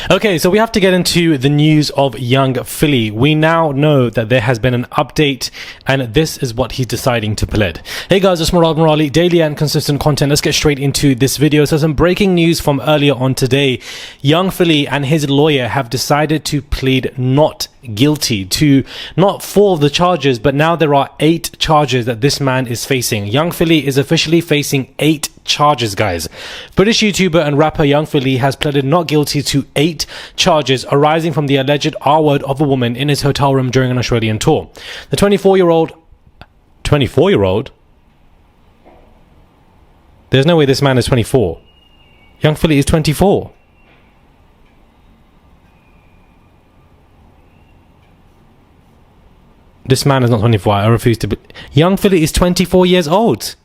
Okay, so we have to get into the news of young Philly. We now know that there has been an update, and this is what he's deciding to plead. Hey guys, it's Murad Murali, daily and consistent content. Let's get straight into this video. So some breaking news from earlier on today. Young Philly and his lawyer have decided to plead not guilty to not 4 of the charges, but now there are 8 charges that this man is facing. Young Philly is officially facing 8 charges, guys. British YouTuber and rapper Young Philly has pleaded not guilty to 8 charges arising from the alleged R-word of a woman in his hotel room during an Australian tour. The 24-year-old? There's no way this man is 24. Young Philly is 24. This man is not 24. I refuse to be. Young Philly is 24 years old.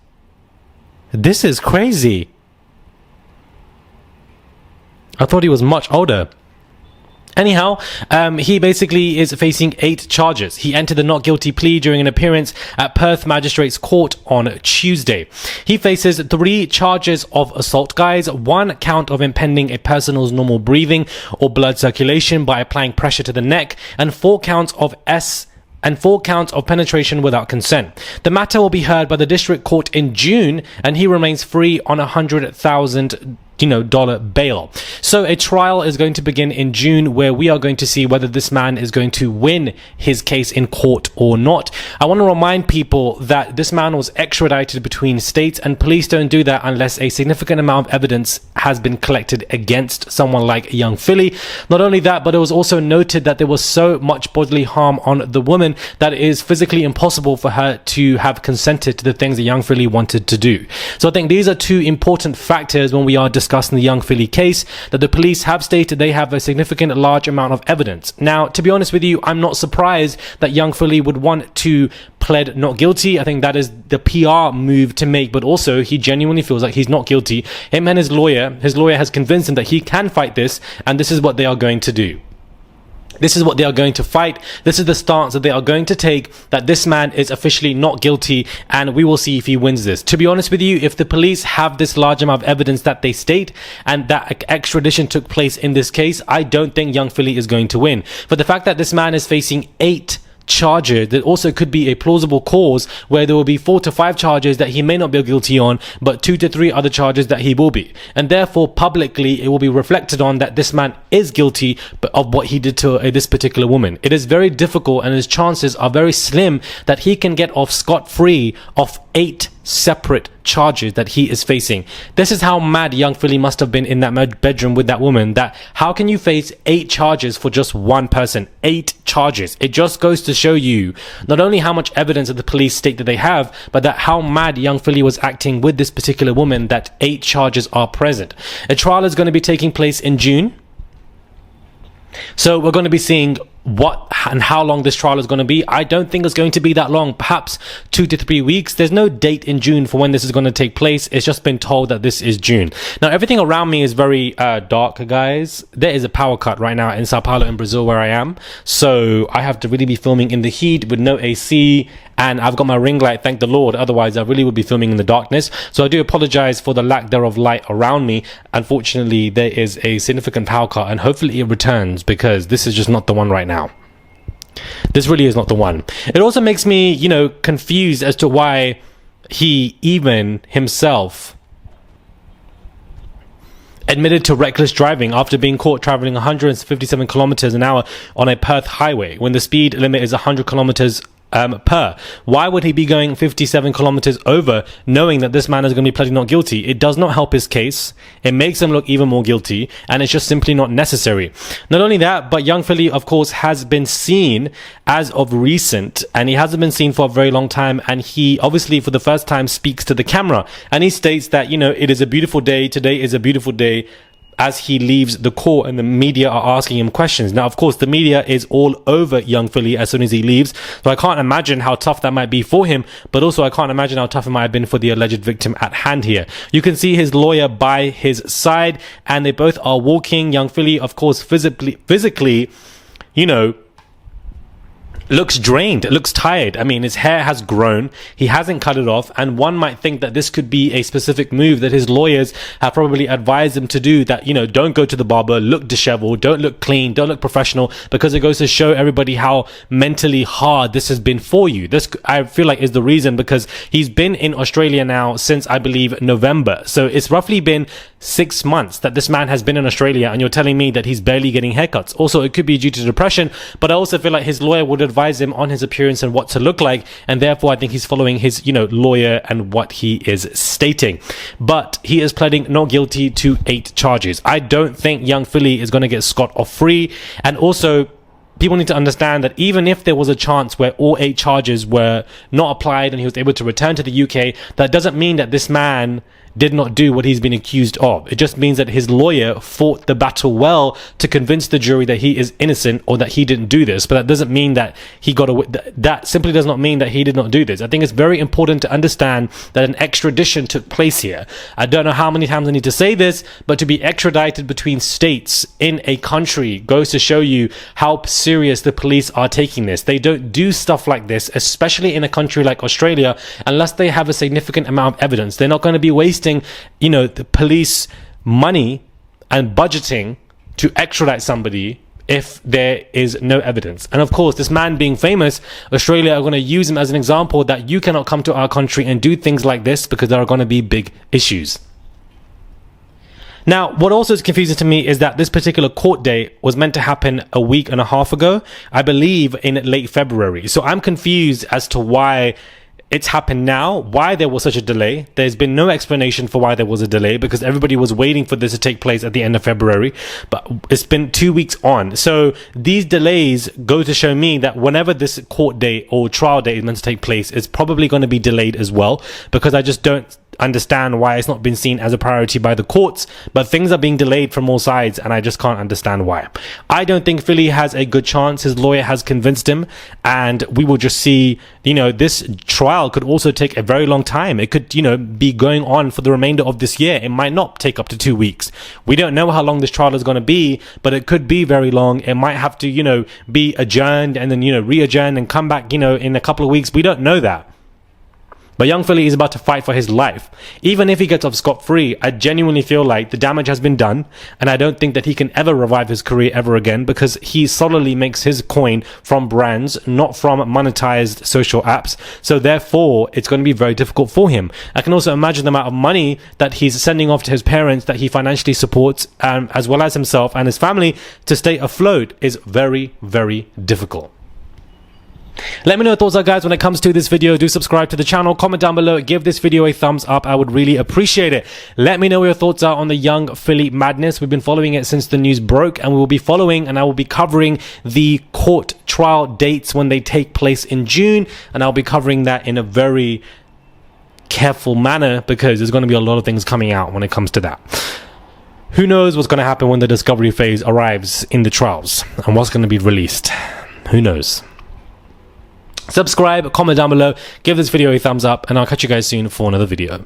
This is crazy. I thought he was much older. Anyhow, he basically is facing 8 charges. He entered the not guilty plea during an appearance at Perth Magistrates Court on Tuesday. He faces 3 charges of assault, guys, 1 count of impeding a person's normal breathing or blood circulation by applying pressure to the neck, and 4 counts of penetration without consent. The matter will be heard by the district court in June, and he remains free on $100,000 bail. So a trial is going to begin in June, where we are going to see whether this man is going to win his case in court or not. I want to remind people that this man was extradited between states, and police don't do that unless a significant amount of evidence has been collected against someone like Young Philly. Not only that, but it was also noted that there was so much bodily harm on the woman that it is physically impossible for her to have consented to the things that Young Philly wanted to do. So I think these are 2 important factors when we are discussing the Young Philly case, that the police have stated they have a significant large amount of evidence. Now, to be honest with you, I'm not surprised that Young Philly would want to plead not guilty. I think that is the PR move to make, but also he genuinely feels like he's not guilty. Him and his lawyer has convinced him that he can fight this, and this is what they are going to do. This is what they are going to fight. This is the stance that they are going to take, that this man is officially not guilty, and we will see if he wins this. To be honest with you, if the police have this large amount of evidence that they state, and that extradition took place in this case, I don't think Young Philly is going to win. But the fact that this man is facing 8 charges, that also could be a plausible cause where there will be 4 to 5 charges that he may not be guilty on, but 2 to 3 other charges that he will be, and therefore publicly it will be reflected on that this man is guilty of what he did to this particular woman. It is very difficult, and his chances are very slim that he can get off scot-free of 8 separate charges that he is facing. This is how mad Young Philly must have been in that bedroom with that woman, that how can you face 8 charges for just one person? 8 charges. It just goes to show you not only how much evidence that the police state that they have, but that how mad Young Philly was acting with this particular woman, that 8 charges are present. A trial is going to be taking place in June. So we're going to be seeing what and how long this trial is going to be. I don't think it's going to be that long, perhaps 2 to 3 weeks. There's no date in June for when this is going to take place. It's just been told that this is June. Now, everything around me is very dark, guys. There is a power cut right now in Sao Paulo in Brazil, where I am. So I have to really be filming in the heat with no AC, and I've got my ring light, thank the Lord. Otherwise, I really would be filming in the darkness. So I do apologize for the lack thereof light around me. Unfortunately, there is a significant power cut, and hopefully it returns, because this is just not the one right now. This really is not the one. It also makes me, confused as to why he even himself admitted to reckless driving after being caught traveling 157 kilometers an hour on a Perth highway when the speed limit is 100 kilometers per. Why would he be going 57 kilometers over, knowing that this man is going to be pleading not guilty? It does not help his case. It makes him look even more guilty, and it's just simply not necessary. Not only that, but Young Philly, of course, has been seen as of recent, and he hasn't been seen for a very long time, and he obviously for the first time speaks to the camera, and he states that, it is a beautiful day. Today is a beautiful day, as he leaves the court, and the media are asking him questions. Now, of course, the media is all over Young Philly as soon as he leaves, so I can't imagine how tough that might be for him, but also I can't imagine how tough it might have been for the alleged victim at hand here. You can see his lawyer by his side, and they both are walking. Young Philly, of course, physically, looks drained, looks tired. I mean, his hair has grown, he hasn't cut it off, and one might think that this could be a specific move that his lawyers have probably advised him to do, that, you know, don't go to the barber, look disheveled, don't look clean, don't look professional, because it goes to show everybody how mentally hard this has been for you. This, I feel like, is the reason, because he's been in Australia now since, I believe, November. So it's roughly been 6 months that this man has been in Australia, and you're telling me that he's barely getting haircuts. Also, it could be due to depression, but I also feel like his lawyer would advise him on his appearance and what to look like, and therefore I think he's following his, you know, lawyer and what he is stating. But he is pleading not guilty to 8 charges. I don't think young Philly is going to get scot off free, and also people need to understand that even if there was a chance where all 8 charges were not applied and he was able to return to the UK, that doesn't mean that this man did not do what he's been accused of. It just means that his lawyer fought the battle well to convince the jury that he is innocent or that he didn't do this. But that doesn't mean that he got away. That simply does not mean that he did not do this. I think it's very important to understand that an extradition took place here. I don't know how many times I need to say this, but to be extradited between states in a country goes to show you how serious the police are taking this. They don't do stuff like this, especially in a country like Australia, unless they have a significant amount of evidence. They're not going to be wasting, you know, the police money and budgeting to extradite somebody if there is no evidence. And of course, this man being famous, Australia are going to use him as an example that you cannot come to our country and do things like this, because there are going to be big issues. Now, what also is confusing to me is that this particular court date was meant to happen a week and a half ago, I believe in late February. So I'm confused as to why it's happened now, why there was such a delay. There's been no explanation for why there was a delay, because everybody was waiting for this to take place at the end of February, but it's been 2 weeks on. So these delays go to show me that whenever this court date or trial date is meant to take place, it's probably going to be delayed as well, because I just don't understand why it's not been seen as a priority by the courts, but things are being delayed from all sides, and I just can't understand why. I don't think Philly has a good chance. His lawyer has convinced him, and we will just see, you know, this trial could also take a very long time. It could, you know, be going on for the remainder of this year. It might not take up to 2 weeks. We don't know how long this trial is going to be, but it could be very long. It might have to, you know, be adjourned and then, you know, re-adjourned and come back, you know, in a couple of weeks. We don't know that. But young Philly is about to fight for his life. Even if he gets off scot-free, I genuinely feel like the damage has been done, and I don't think that he can ever revive his career ever again, because he solidly makes his coin from brands, not from monetized social apps. So therefore, it's going to be very difficult for him. I can also imagine the amount of money that he's sending off to his parents that he financially supports, as well as himself and his family, to stay afloat is very, very difficult. Let me know your thoughts, guys, when it comes to this video. Do subscribe to the channel, comment down below, give this video a thumbs up. I would really appreciate it. Let me know what your thoughts are on the young Philly madness. We've been following it since the news broke, and we will be following, and I will be covering the court trial dates when they take place in June, and I'll be covering that in a very careful manner, because there's going to be a lot of things coming out when it comes to that. Who knows what's going to happen when the discovery phase arrives in the trials, and what's going to be released. Who knows? Subscribe, comment down below, give this video a thumbs up, and I'll catch you guys soon for another video.